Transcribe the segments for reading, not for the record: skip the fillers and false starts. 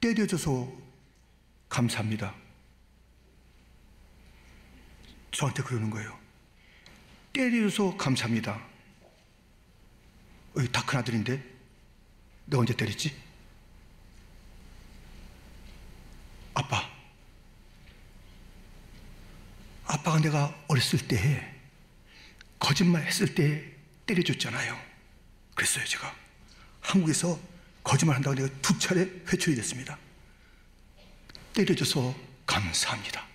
때려줘서 감사합니다. 저한테 그러는 거예요. 때려줘서 감사합니다. 다 큰 아들인데 내가 언제 때렸지? 아빠가 내가 어렸을 때 거짓말 했을 때 때려줬잖아요. 그랬어요. 제가 한국에서 거짓말 한다고 내가 2차례 회초리 됐습니다. 때려줘서 감사합니다.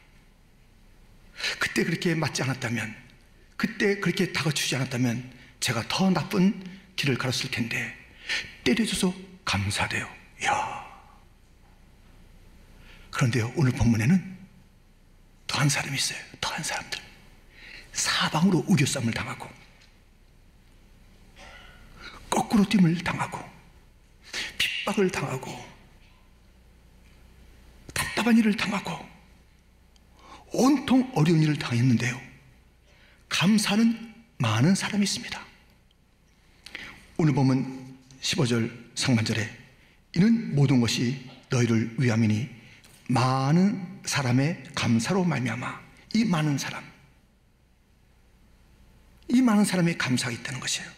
그때 그렇게 맞지 않았다면, 그때 그렇게 다가주지 않았다면 제가 더 나쁜 길을 갈았을 텐데 때려줘서 감사돼요. 이야. 그런데요, 오늘 본문에는 더한 사람이 있어요. 더한 사람들. 사방으로 우겨쌈을 당하고 거꾸로 됨을 당하고 핍박을 당하고 답답한 일을 당하고 온통 어려운 일을 당했는데요, 감사하는 많은 사람이 있습니다. 오늘 보면 15절 상반절에 이는 모든 것이 너희를 위함이니 많은 사람의 감사로 말미암아. 이 많은 사람의 감사가 있다는 것이에요.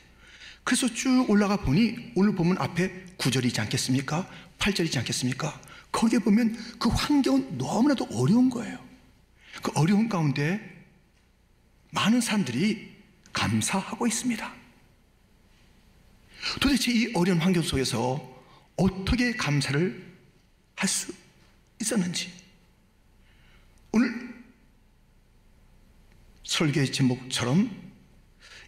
그래서 쭉 올라가 보니 오늘 보면 앞에 9절이지 않겠습니까? 8절이지 않겠습니까? 거기에 보면 그 환경은 너무나도 어려운 거예요. 그 어려운 가운데 많은 사람들이 감사하고 있습니다. 도대체 이 어려운 환경 속에서 어떻게 감사를 할 수 있었는지, 오늘 설교의 제목처럼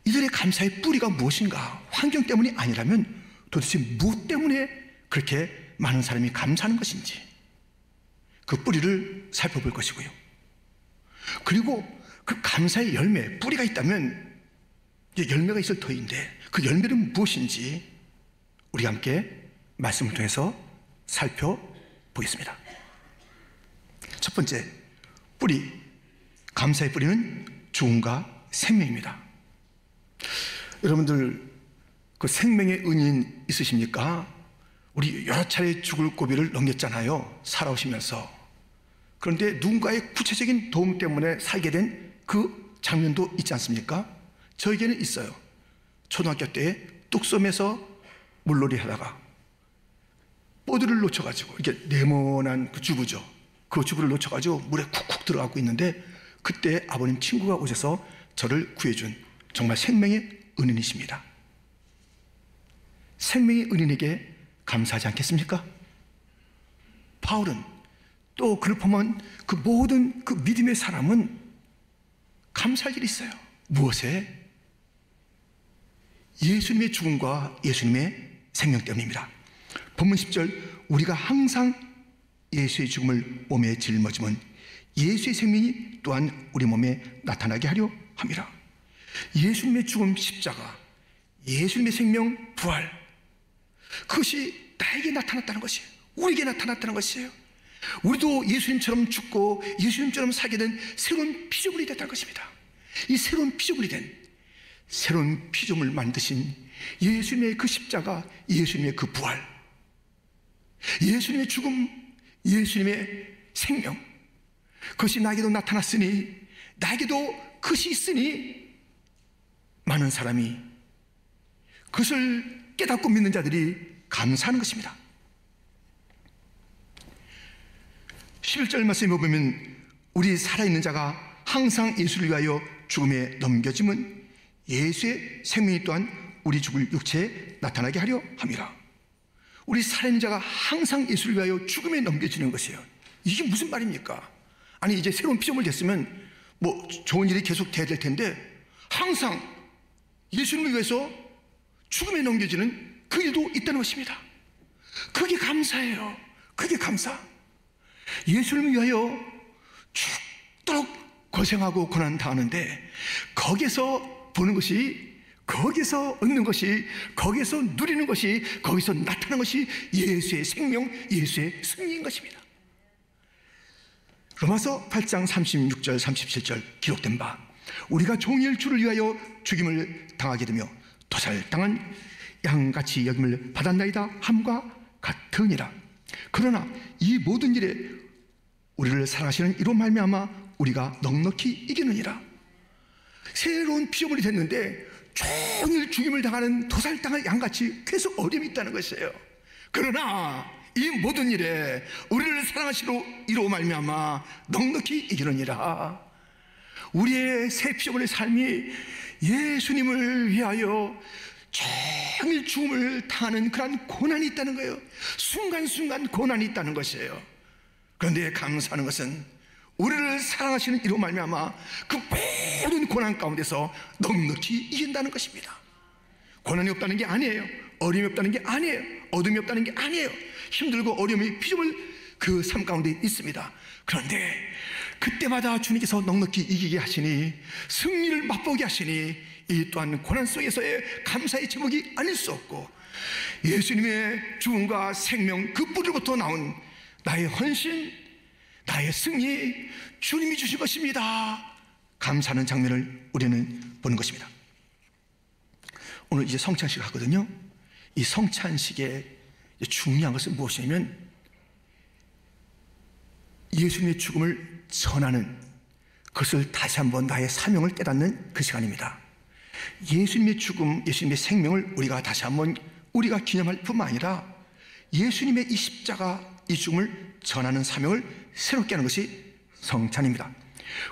이들의 감사의 뿌리가 무엇인가, 환경 때문이 아니라면 도대체 무엇 때문에 그렇게 많은 사람이 감사하는 것인지 그 뿌리를 살펴볼 것이고요. 그리고 그 감사의 열매, 뿌리가 있다면 열매가 있을 터인데 그 열매는 무엇인지 우리 함께 말씀을 통해서 살펴보겠습니다. 첫 번째, 뿌리, 감사의 뿌리는 죽음과 생명입니다. 여러분들 그 생명의 은인 있으십니까? 우리 여러 차례 죽을 고비를 넘겼잖아요, 살아오시면서. 그런데 누군가의 구체적인 도움 때문에 살게 된 그 장면도 있지 않습니까? 저에게는 있어요. 초등학교 때 뚝섬에서 물놀이 하다가 보드를 놓쳐가지고, 이게 네모난 그 주부죠, 그 주부를 놓쳐가지고 물에 쿡쿡 들어가고 있는데 그때 아버님 친구가 오셔서 저를 구해준 정말 생명의 은인이십니다. 생명의 은인에게 감사하지 않겠습니까? 바울은 또 그를 보면 그 모든 그 믿음의 사람은 감사할 일이 있어요. 무엇에? 예수님의 죽음과 예수님의 생명 때문입니다. 본문 10절, 우리가 항상 예수의 죽음을 몸에 짊어지면 예수의 생명이 또한 우리 몸에 나타나게 하려 함이라. 예수님의 죽음, 십자가, 예수님의 생명, 부활, 그것이 나에게 나타났다는 것이에요. 우리에게 나타났다는 것이에요. 우리도 예수님처럼 죽고 예수님처럼 살게 된 새로운 피조물이 됐다는 것입니다. 이 새로운 피조물이 된, 새로운 피조물을 만드신 예수님의 그 십자가, 예수님의 그 부활, 예수님의 죽음, 예수님의 생명, 그것이 나에게도 나타났으니, 나에게도 그것이 있으니 많은 사람이 그것을 깨닫고 믿는 자들이 감사하는 것입니다. 11절 말씀에 보면 우리 살아있는 자가 항상 예수를 위하여 죽음에 넘겨짐은 예수의 생명이 또한 우리 죽을 육체에 나타나게 하려 함이라. 우리 살아있는 자가 항상 예수를 위하여 죽음에 넘겨지는 것이에요. 이게 무슨 말입니까? 아니, 이제 새로운 피조물 됐으면 뭐 좋은 일이 계속 돼야 될 텐데 항상 예수님을 위해서 죽음에 넘겨지는 그 일도 있다는 것입니다. 그게 감사예요. 그게 감사. 예수님을 위하여 죽도록 고생하고 고난 당하는데 거기서 보는 것이, 거기서 얻는 것이, 거기서 누리는 것이, 거기서 나타나는 것이 예수의 생명, 예수의 승리인 것입니다. 로마서 8장 36절 37절 기록된 바, 우리가 종일 주를 위하여 죽임을 당하게 되며 도살당한 양같이 여김을 받았나이다 함과 같으니라. 그러나 이 모든 일에 우리를 사랑하시는 이로 말미암아 우리가 넉넉히 이기느니라. 새로운 피조물이 됐는데 종일 죽임을 당하는 도살당할 양같이 계속 어려움이 있다는 것이에요. 그러나 이 모든 일에 우리를 사랑하시로 이로 말미암아 넉넉히 이기느니라. 우리의 새 피조물의 삶이 예수님을 위하여 종일 죽음을 당하는 그런 고난이 있다는 거예요. 순간순간 고난이 있다는 것이에요. 그런데 감사하는 것은 우리를 사랑하시는 이로 말미암아 그 모든 고난 가운데서 넉넉히 이긴다는 것입니다. 고난이 없다는 게 아니에요. 어려움이 없다는 게 아니에요. 어둠이 없다는 게 아니에요. 힘들고 어려움이 피조물 그 삶 가운데 있습니다. 그런데 그때마다 주님께서 넉넉히 이기게 하시니, 승리를 맛보게 하시니, 이 또한 고난 속에서의 감사의 제목이 아닐 수 없고, 예수님의 죽음과 생명 그 뿌리로부터 나온 나의 헌신, 나의 승리, 주님이 주신 것입니다. 감사하는 장면을 우리는 보는 것입니다. 오늘 이제 성찬식 하거든요. 이 성찬식의 중요한 것은 무엇이냐면 예수님의 죽음을 전하는, 그것을 다시 한번 나의 사명을 깨닫는 그 시간입니다. 예수님의 죽음, 예수님의 생명을 우리가 다시 한번 우리가 기념할 뿐만 아니라 예수님의 이 십자가, 이 죽음을 전하는 사명을 새롭게 하는 것이 성찬입니다.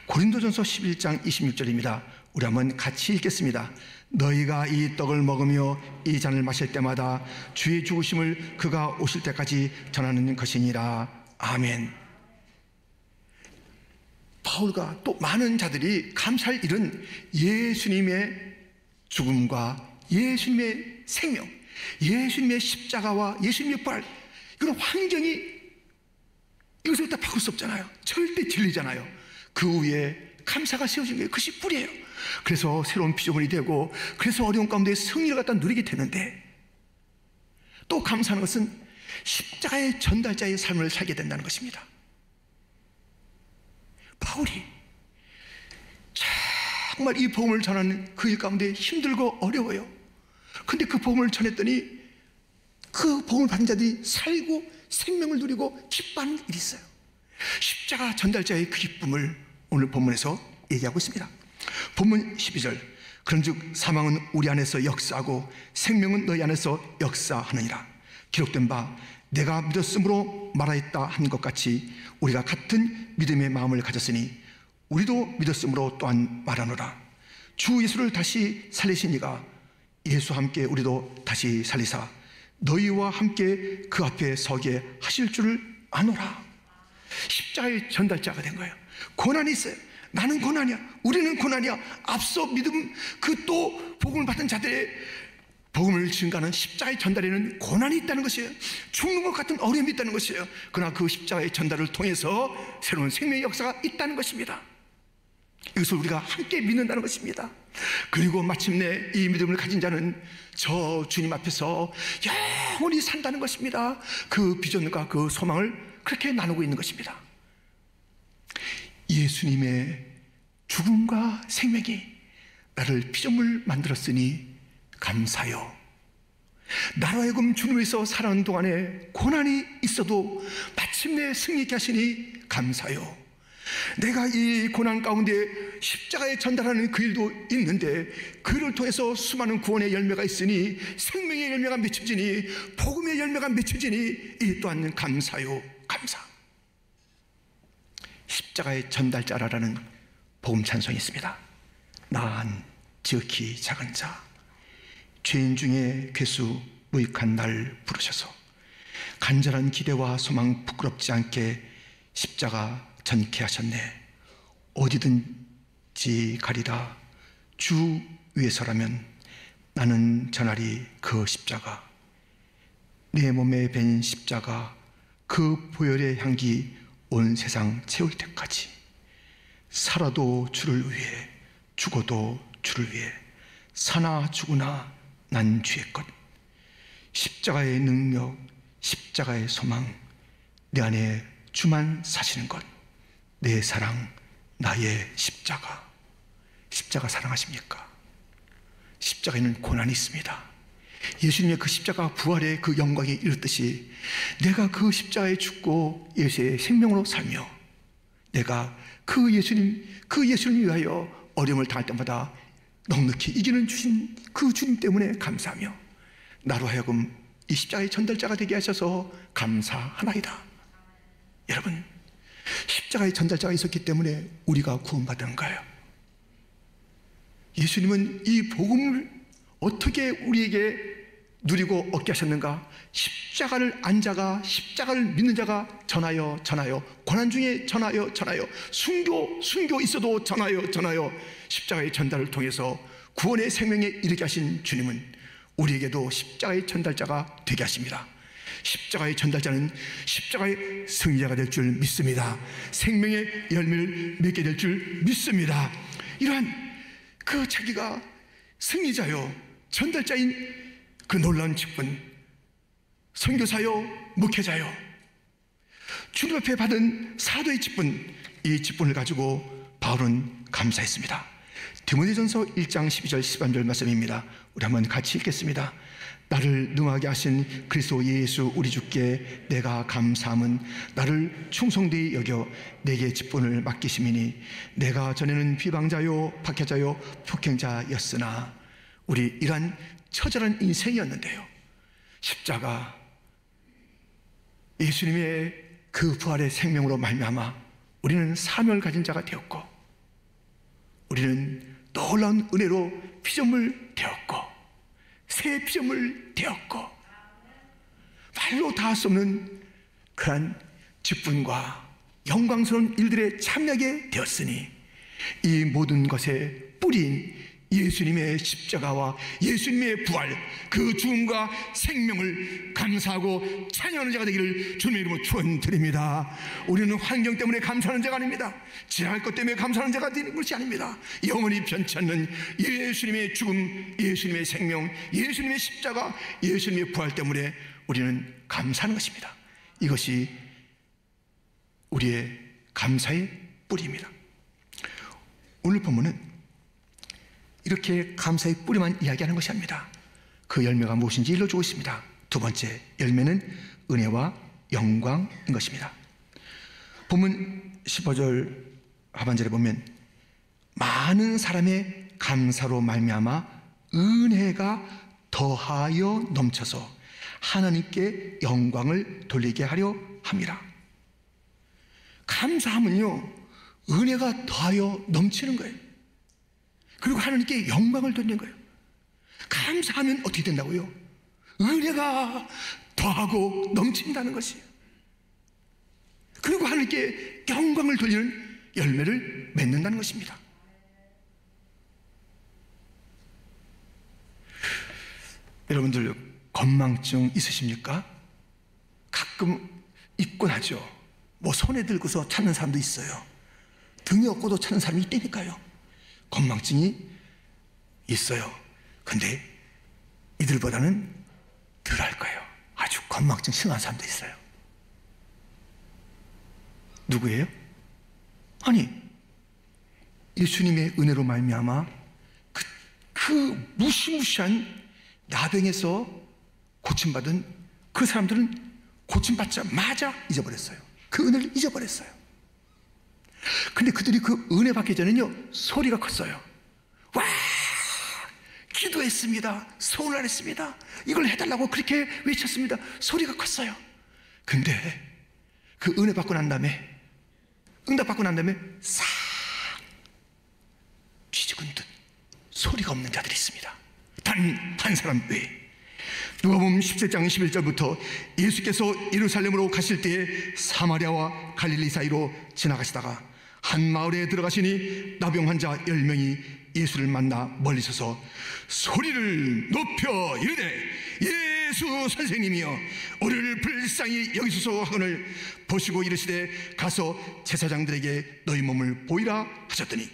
고린도전서 11장 26절입니다. 우리 한번 같이 읽겠습니다. 너희가 이 떡을 먹으며 이 잔을 마실 때마다 주의 죽으심을 그가 오실 때까지 전하는 것이니라. 아멘. 바울과 또 많은 자들이 감사할 일은 예수님의 죽음과 예수님의 생명, 예수님의 십자가와 예수님의 부활, 이건 환경이 이것을 다 바꿀 수 없잖아요. 절대 진리잖아요. 그 위에 감사가 세워진 거예요. 그것이 뿌리예요. 그래서 새로운 피조물이 되고, 그래서 어려운 가운데 승리를 갖다 누리게 되는데, 또 감사하는 것은 십자가의 전달자의 삶을 살게 된다는 것입니다. 바울이 정말 이 복음을 전하는 그 일 가운데 힘들고 어려워요. 근데 그 복음을 전했더니 그 복음을 받은 자들이 살고 생명을 누리고 기뻐하는 일이 있어요. 십자가 전달자의 그 기쁨을 오늘 본문에서 얘기하고 있습니다. 본문 12절, 그런즉 사망은 우리 안에서 역사하고 생명은 너희 안에서 역사하느니라. 기록된 바 내가 믿었으므로 말하였다 한 것 같이 우리가 같은 믿음의 마음을 가졌으니 우리도 믿었으므로 또한 말하노라. 주 예수를 다시 살리신 이가 예수와 함께 우리도 다시 살리사 너희와 함께 그 앞에 서게 하실 줄을 아노라. 십자가의 전달자가 된 거예요. 고난이 있어요. 나는 고난이야. 우리는 고난이야. 앞서 믿음 그 또 복음을 받은 자들의 복음을 증가하는 십자가의 전달에는 고난이 있다는 것이에요. 죽는 것 같은 어려움이 있다는 것이에요. 그러나 그 십자가의 전달을 통해서 새로운 생명의 역사가 있다는 것입니다. 이것을 우리가 함께 믿는다는 것입니다. 그리고 마침내 이 믿음을 가진 자는 저 주님 앞에서 영원히 산다는 것입니다. 그 비전과 그 소망을 그렇게 나누고 있는 것입니다. 예수님의 죽음과 생명이 나를 피조물 만들었으니 감사요. 나로 하여금 주님에서 살아가는 동안에 고난이 있어도 마침내 승리케 하시니 감사요. 내가 이 고난 가운데 십자가에 전달하는 그 일도 있는데 그를 통해서 수많은 구원의 열매가 있으니 생명의 열매가 맺혀지니 복음의 열매가 맺혀지니 이 또한 감사요. 감사. 십자가의 전달자라는 복음 찬송이 있습니다. 나한 지극히 작은 자 죄인 중에 괴수 무익한 날 부르셔서 간절한 기대와 소망 부끄럽지 않게 십자가 전케 하셨네. 어디든지 가리라. 주 위에서라면 나는 전하리 그 십자가. 내 몸에 밴 십자가 그 보혈의 향기 온 세상 채울 때까지 살아도 주를 위해 죽어도 주를 위해 사나 죽으나 난 주의 것. 십자가의 능력, 십자가의 소망, 내 안에 주만 사시는 것. 내 사랑, 나의 십자가. 십자가 사랑하십니까? 십자가에는 고난이 있습니다. 예수님의 그 십자가 부활의 그 영광에 이르듯이 내가 그 십자가에 죽고 예수의 생명으로 살며 내가 그 예수님 위하여 어려움을 당할 때마다 넉넉히 이기는 주신 그 주님 때문에 감사하며 나로 하여금 이 십자가의 전달자가 되게 하셔서 감사하나이다. 여러분, 십자가의 전달자가 있었기 때문에 우리가 구원받은 거예요. 예수님은 이 복음을 어떻게 우리에게 누리고 얻게 하셨는가? 십자가를 안 자가, 십자가를 믿는 자가 전하여 고난 중에 전하여 순교 있어도 전하여 십자가의 전달을 통해서 구원의 생명에 이르게 하신 주님은 우리에게도 십자가의 전달자가 되게 하십니다. 십자가의 전달자는 십자가의 승리자가 될 줄 믿습니다. 생명의 열매를 맺게 될 줄 믿습니다. 이러한 그 자기가 승리자요 전달자인 그 놀라운 직분, 선교사요 목회자요 주님 앞에 받은 사도의 직분, 이 직분을 가지고 바울은 감사했습니다. 디모데전서 1장 12절 13절 말씀입니다. 우리 한번 같이 읽겠습니다. 나를 능하게 하신 그리스도 예수 우리 주께 내가 감사함은 나를 충성되이 여겨 내게 직분을 맡기심이니 내가 전에는 비방자요 박해자요 폭행자였으나 우리 이러한 처절한 인생이었는데요, 십자가 예수님의 그 부활의 생명으로 말미암아 우리는 사명을 가진 자가 되었고 우리는 놀라운 은혜로 피조물 되었고 새 피조물 되었고 말로 다 할 수 없는 그러한 직분과 영광스러운 일들에 참여하게 되었으니 이 모든 것의 뿌리인 예수님의 십자가와 예수님의 부활, 그 죽음과 생명을 감사하고 찬양하는 자가 되기를 주님의 이름으로 축원드립니다. 우리는 환경 때문에 감사하는 자가 아닙니다. 지나갈 것 때문에 감사하는 자가 되는 것이 아닙니다. 영원히 변치 않는 예수님의 죽음, 예수님의 생명, 예수님의 십자가, 예수님의 부활 때문에 우리는 감사하는 것입니다. 이것이 우리의 감사의 뿌리입니다. 오늘 본문은 이렇게 감사의 뿌리만 이야기하는 것이 아닙니다. 그 열매가 무엇인지 일러주고 있습니다. 두 번째 열매는 은혜와 영광인 것입니다. 본문 15절 하반절에 보면 많은 사람의 감사로 말미암아 은혜가 더하여 넘쳐서 하나님께 영광을 돌리게 하려 함이라. 감사하면요 은혜가 더하여 넘치는 거예요. 그리고 하나님께 영광을 돌리는 거예요. 감사하면 어떻게 된다고요? 은혜가 더하고 넘친다는 것이에요. 그리고 하나님께 영광을 돌리는 열매를 맺는다는 것입니다. 여러분들 건망증 있으십니까? 가끔 있곤 하죠. 뭐 손에 들고서 찾는 사람도 있어요. 등에 업고도 찾는 사람이 있다니까요. 건망증이 있어요. 근데 이들보다는 덜 할 거예요. 아주 건망증 심한 사람도 있어요. 누구예요? 아니 예수님의 은혜로 말미암아 그 무시무시한 나병에서 고침받은 그 사람들은 고침받자마자 잊어버렸어요. 그 은혜를 잊어버렸어요. 근데 그들이 그 은혜 받기 전에는요 소리가 컸어요. 와, 기도했습니다. 소원을 했습니다. 이걸 해달라고 그렇게 외쳤습니다. 소리가 컸어요. 근데 그 은혜 받고 난 다음에, 응답 받고 난 다음에 싹 뒤죽은 듯 소리가 없는 자들이 있습니다. 단 한 사람 외에. 누가복음 17장 11절부터 예수께서 예루살렘으로 가실 때에 사마리아와 갈릴리 사이로 지나가시다가 한 마을에 들어가시니 나병 환자 10명이 예수를 만나 멀리 서서 소리를 높여 이르되 예수 선생님이여 우리를 불쌍히 여기소서 하거늘 보시고 이르시되 가서 제사장들에게 너희 몸을 보이라 하셨더니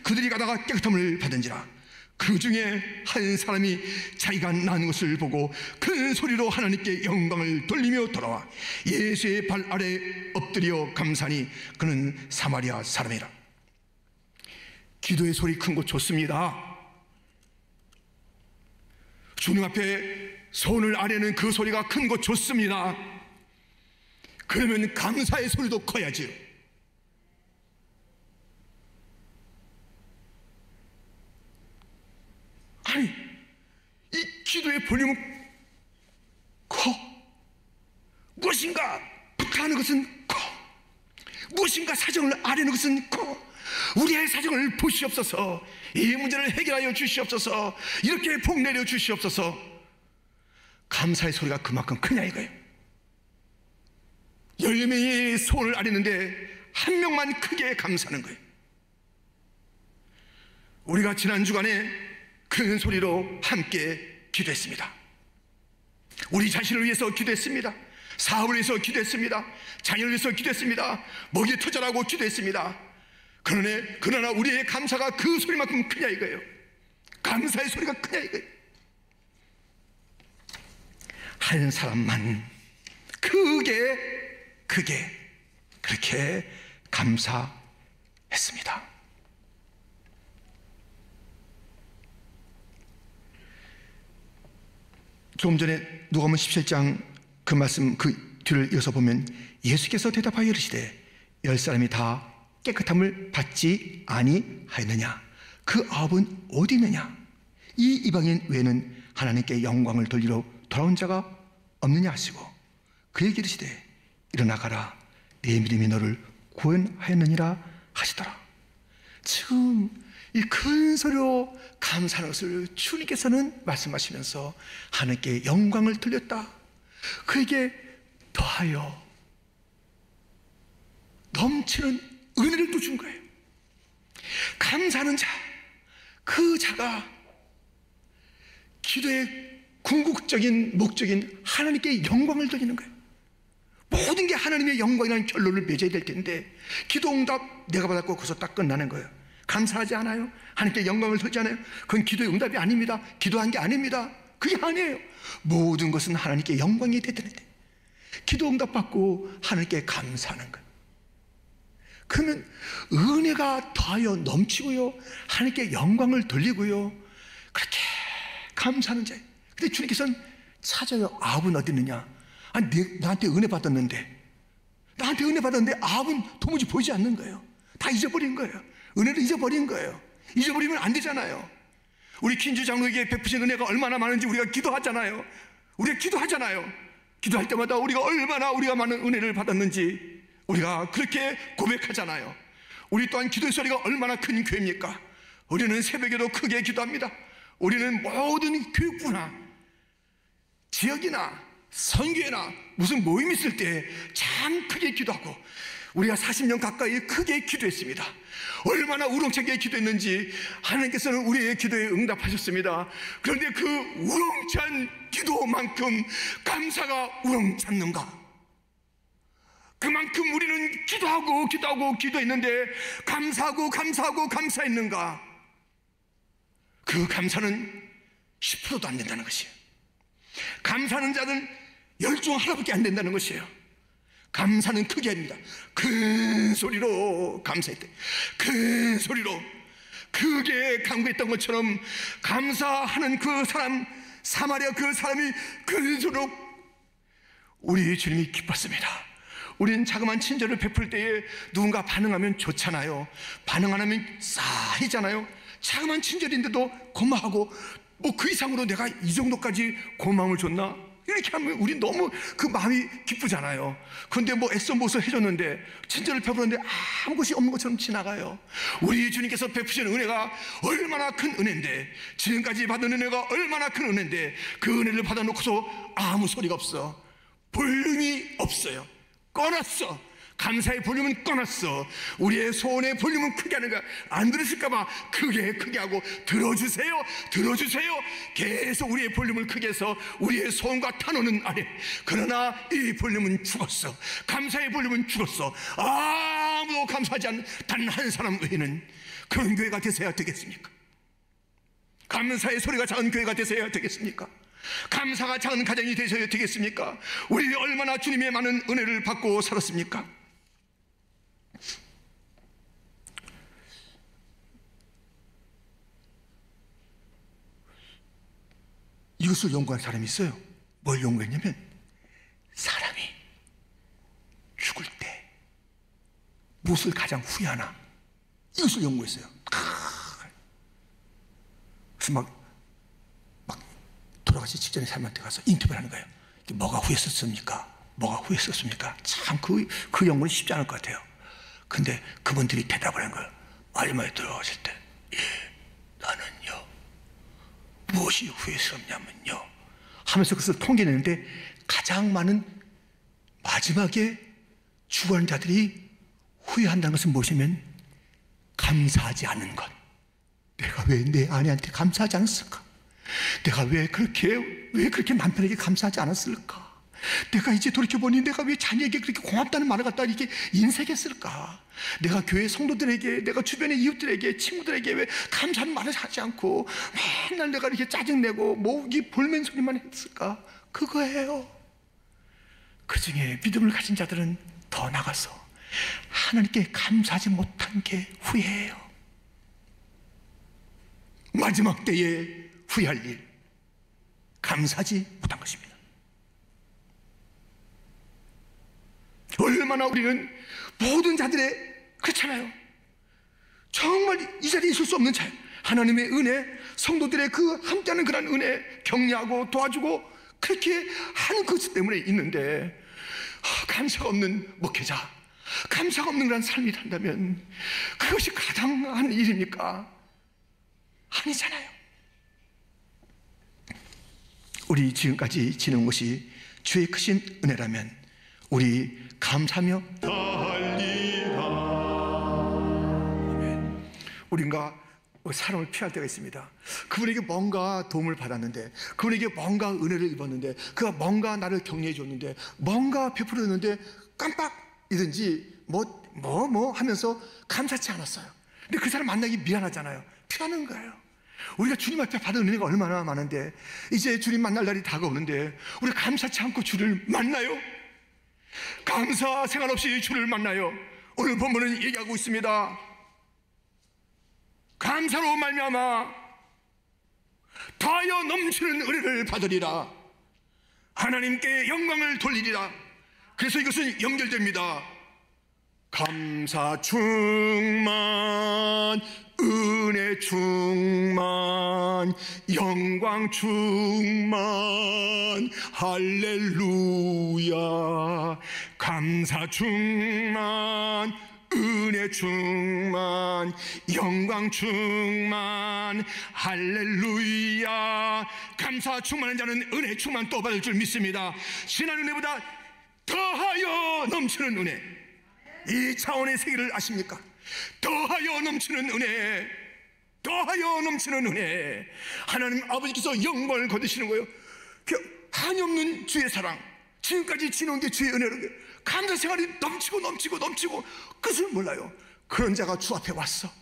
그들이 가다가 깨끗함을 받은지라. 그 중에 한 사람이 자기가 난 것을 보고 큰 소리로 하나님께 영광을 돌리며 돌아와 예수의 발 아래 엎드려 감사하니 그는 사마리아 사람이라. 기도의 소리 큰 거 좋습니다. 주님 앞에 손을 아래는 그 소리가 큰 거 좋습니다. 그러면 감사의 소리도 커야지요. 아니, 이 기도의 볼륨은 커. 무엇인가 부탁하는 것은 커. 무엇인가 사정을 아뢰는 것은 커. 우리의 사정을 보시옵소서. 이 문제를 해결하여 주시옵소서. 이렇게 복 내려 주시옵소서. 감사의 소리가 그만큼 크냐 이거예요. 10명이 손을 아뢰는데 한 명만 크게 감사하는 거예요. 우리가 지난 주간에 큰 소리로 함께 기도했습니다. 우리 자신을 위해서 기도했습니다. 사업을 위해서 기도했습니다. 자녀를 위해서 기도했습니다. 먹이 터져라고 기도했습니다. 그러나 우리의 감사가 그 소리만큼 크냐 이거예요. 감사의 소리가 크냐 이거예요. 한 사람만 크게 그렇게 감사했습니다. 조금 전에 누가복음 17장 그 말씀 그 뒤를 이어서 보면 예수께서 대답하여 이르시되 10사람이 다 깨끗함을 받지 아니하였느냐? 그 아홉은 어디 있느냐? 이 이방인 외에는 하나님께 영광을 돌리러 돌아온 자가 없느냐 하시고 그에게 이르시되 일어나 가라, 네 믿음이 너를 구원하였느니라 하시더라. 지금 이 큰 소리로 감사하는 것을 주님께서는 말씀하시면서 하나님께 영광을 돌렸다. 그에게 더하여 넘치는 은혜를 또 준 거예요. 감사하는 자, 그 자가 기도의 궁극적인 목적인 하나님께 영광을 돌리는 거예요. 모든 게 하나님의 영광이라는 결론을 맺어야 될 텐데 기도 응답 내가 받았고 거기서 딱 끝나는 거예요. 감사하지 않아요? 하나님께 영광을 돌리지 않아요? 그건 기도의 응답이 아닙니다. 기도한 게 아닙니다. 그게 아니에요. 모든 것은 하나님께 영광이 되는데 기도 응답 받고 하나님께 감사하는 거예요. 그러면 은혜가 더하여 넘치고요, 하나님께 영광을 돌리고요, 그렇게 감사하는 자예요. 근데 주님께서는 찾아요. 아합은 어디 있느냐? 아니, 나한테 은혜 받았는데 아합은 도무지 보이지 않는 거예요. 다 잊어버린 거예요. 은혜를 잊어버린 거예요. 잊어버리면 안 되잖아요. 우리 킨주 장로에게 베푸신 은혜가 얼마나 많은지 우리가 기도하잖아요. 기도할 때마다 우리가 많은 은혜를 받았는지 우리가 그렇게 고백하잖아요. 우리 또한 기도의 소리가 얼마나 큰 교회입니까? 우리는 새벽에도 크게 기도합니다. 우리는 모든 교육부나 지역이나 선교회나 무슨 모임 있을 때 참 크게 기도하고 우리가 40년 가까이 크게 기도했습니다. 얼마나 우렁차게 기도했는지 하나님께서는 우리의 기도에 응답하셨습니다. 그런데 그 우렁찬 기도만큼 감사가 우렁찼는가? 그만큼 우리는 기도하고 기도했는데 감사했는가? 그 감사는 10%도 안 된다는 것이에요. 감사하는 자는 10중 하나밖에 안 된다는 것이에요. 감사는 크게 합니다. 큰 소리로 감사했대. 큰 소리로 크게 간구했던 것처럼 감사하는 그 사람, 사마리아 그 사람이 큰 소리로 우리 주님이 기뻤습니다. 우리는 자그마한 친절을 베풀 때에 누군가 반응하면 좋잖아요. 반응 안 하면 싸이잖아요. 자그마한 친절인데도 고마워하고 뭐 그 이상으로 내가 이 정도까지 고마움을 줬나? 이렇게 하면 우리 너무 그 마음이 기쁘잖아요. 그런데 뭐 애써 무엇을 해줬는데 친절을 베풀었는데 아무 것이 없는 것처럼 지나가요. 우리 주님께서 베푸신 은혜가 얼마나 큰 은혜인데, 지금까지 받은 은혜가 얼마나 큰 은혜인데 그 은혜를 받아놓고서 아무 소리가 없어. 볼륨이 없어요. 꺼놨어. 감사의 볼륨은 꺼놨어. 우리의 소원의 볼륨은 크게 하는 거야. 안 들으실까봐 크게 하고 들어주세요. 계속 우리의 볼륨을 크게 해서 우리의 소원과 탄원은 아래. 그러나 이 볼륨은 죽었어. 감사의 볼륨은 죽었어. 아무도 감사하지 않는 단 한 사람 외에는 그런 교회가 되셔야 되겠습니까? 감사의 소리가 작은 교회가 되셔야 되겠습니까? 감사가 작은 가정이 되셔야 되겠습니까? 우리 얼마나 주님의 많은 은혜를 받고 살았습니까? 이것을 연구한 사람이 있어요. 뭘 연구했냐면 사람이 죽을 때 무엇을 가장 후회하나, 이것을 연구했어요. 그래서 막 돌아가시 직전에 사람한테 가서 인터뷰를 하는 거예요. 뭐가 후회했었습니까? 뭐가 후회했었습니까? 참 그 연구는 쉽지 않을 것 같아요. 근데 그분들이 대답을 한 거예요. 마지막에 들어가실 때, 나는요 무엇이 후회스럽냐면요 하면서 그것을 통계내는데, 가장 많은 마지막에 죽어가는 자들이 후회한다는 것은 무엇이면 감사하지 않은 것. 내가 왜 내 아내한테 감사하지 않았을까? 내가 왜 그렇게 남편에게 감사하지 않았을까? 내가 이제 돌이켜보니 내가 왜 자녀에게 그렇게 고맙다는 말을 갖다 이렇게 인색했을까? 내가 교회 성도들에게, 내가 주변의 이웃들에게, 친구들에게 왜 감사하는 말을 하지 않고 맨날 내가 이렇게 짜증내고 목이 볼멘 소리만 했을까? 그거예요. 그 중에 믿음을 가진 자들은 더 나가서 하나님께 감사하지 못한 게 후회예요. 마지막 때에 후회할 일, 감사하지 못한 것입니다. 얼마나 우리는 모든 자들의, 그렇잖아요, 정말 이 자리에 있을 수 없는 자, 하나님의 은혜, 성도들의 그 함께하는 그런 은혜, 격려하고 도와주고 그렇게 하는 것 때문에 있는데, 감사가 없는 목회자, 감사가 없는 그런 삶이 산다면 그것이 가당한 일입니까? 아니잖아요. 우리 지금까지 지는 것이 주의 크신 은혜라면 우리 감사하며 달리라. 우리가 사람을 피할 때가 있습니다. 그분에게 뭔가 도움을 받았는데, 그분에게 뭔가 은혜를 입었는데, 그가 뭔가 나를 격려해 줬는데, 뭔가 베풀었는데 깜빡이든지 뭐 하면서 감사치 않았어요. 근데 그 사람 만나기 미안하잖아요. 피하는 거예요. 우리가 주님 앞에 받은 은혜가 얼마나 많은데, 이제 주님 만날 날이 다가오는데 우리가 감사치 않고 주를 만나요? 감사 생활 없이 주를 만나요? 오늘 본문은 얘기하고 있습니다. 감사로 말미암아 더하여 넘치는 은혜를 받으리라. 하나님께 영광을 돌리리라. 그래서 이것은 연결됩니다. 감사 충만, 은혜 충만, 영광 충만, 할렐루야. 감사 충만, 은혜 충만, 영광 충만, 할렐루야. 감사 충만한 자는 은혜 충만 또 받을 줄 믿습니다. 지난 은혜보다 더하여 넘치는 은혜, 이 차원의 세계를 아십니까? 더하여 넘치는 은혜, 더하여 넘치는 은혜. 하나님 아버지께서 영광을 거두시는 거예요. 한없는 주의 사랑, 지금까지 지내온 게 주의 은혜로 감사 생활이 넘치고 끝을 몰라요. 그런 자가 주 앞에 왔어.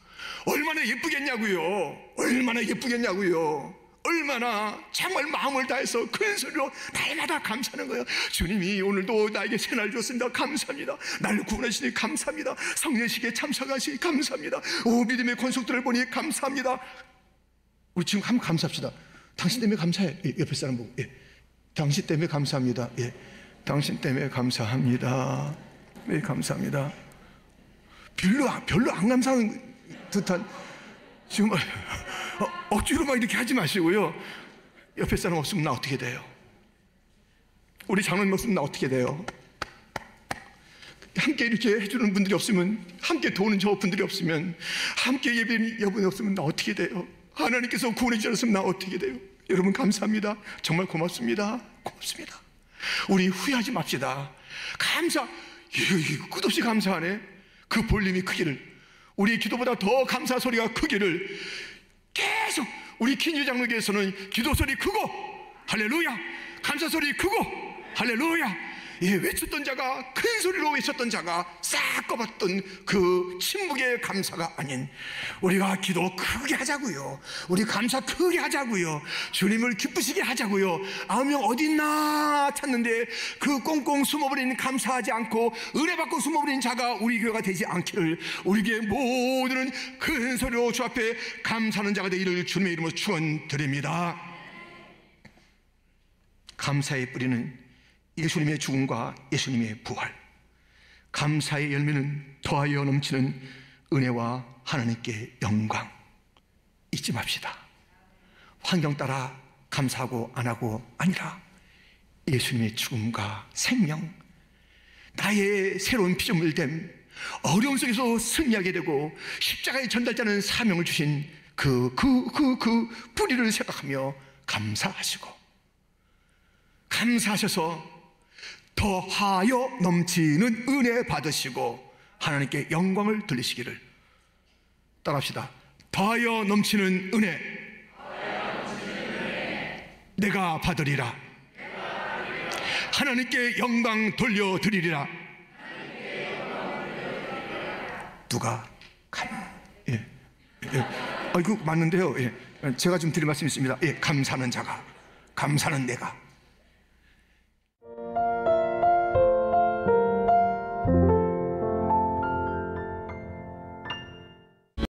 얼마나 예쁘겠냐고요. 얼마나 예쁘겠냐고요. 얼마나 정말 마음을 다해서 큰 소리로 날마다 감사하는 거예요. 주님이 오늘도 나에게 새날 주었습니다. 감사합니다. 나를 구원하시니 감사합니다. 성례식에 참석하시니 감사합니다. 오, 믿음의 권속들을 보니 감사합니다. 우리 지금 한번 감사합시다. 당신 때문에 감사해. 옆에 사람 보고, 당신 때문에 감사합니다. 당신 때문에 감사합니다. 감사합니다. 별로 안 감사하는 듯한, 지금 억지로 막 이렇게 하지 마시고요. 옆에 사람 없으면 나 어떻게 돼요? 우리 장로님 없으면 나 어떻게 돼요? 함께 이렇게 해주는 분들이 없으면, 함께 도우는 저 분들이 없으면, 함께 예배는 여분이 없으면 나 어떻게 돼요? 하나님께서 구원해 주셨으면 나 어떻게 돼요? 여러분 감사합니다. 정말 고맙습니다. 고맙습니다. 우리 후회하지 맙시다. 감사, 끝없이 감사하네. 그 볼륨이 크기를, 우리 기도보다 더 감사 소리가 크기를 계속, 우리 킨유 장로교에서는 기도 소리 크고 할렐루야, 감사 소리 크고 할렐루야, 외쳤던 자가, 큰 소리로 외쳤던 자가 싹 꺼봤던 그 침묵의 감사가 아닌, 우리가 기도 크게 하자고요. 우리 감사 크게 하자고요. 주님을 기쁘시게 하자고요. 9명 어디 있나 찾는데 그 꽁꽁 숨어버린 감사하지 않고 은혜 받고 숨어버린 자가 우리 교회가 되지 않기를, 우리 교회 모두는 큰 소리로 주 앞에 감사하는 자가 되기를 주님의 이름으로 축원드립니다. 감사의 뿌리는 예수님의 죽음과 예수님의 부활, 감사의 열매는 더하여 넘치는 은혜와 하나님께 영광. 잊지 맙시다. 환경 따라 감사하고 안 하고 아니라 예수님의 죽음과 생명, 나의 새로운 피조물됨, 어려움 속에서 승리하게 되고 십자가의 전달자는 사명을 주신 그 뿌리를 생각하며 감사하시고, 감사하셔서 더하여 넘치는 은혜 받으시고 하나님께 영광을 돌리시기를. 따라합시다. 더하여 넘치는 은혜, 내가 받으리라. 하나님께 영광 돌려드리리라. 누가? 예. 이거 맞는데요. 예. 제가 좀 드릴 말씀이 있습니다. 예. 감사하는 자가, 감사는 내가.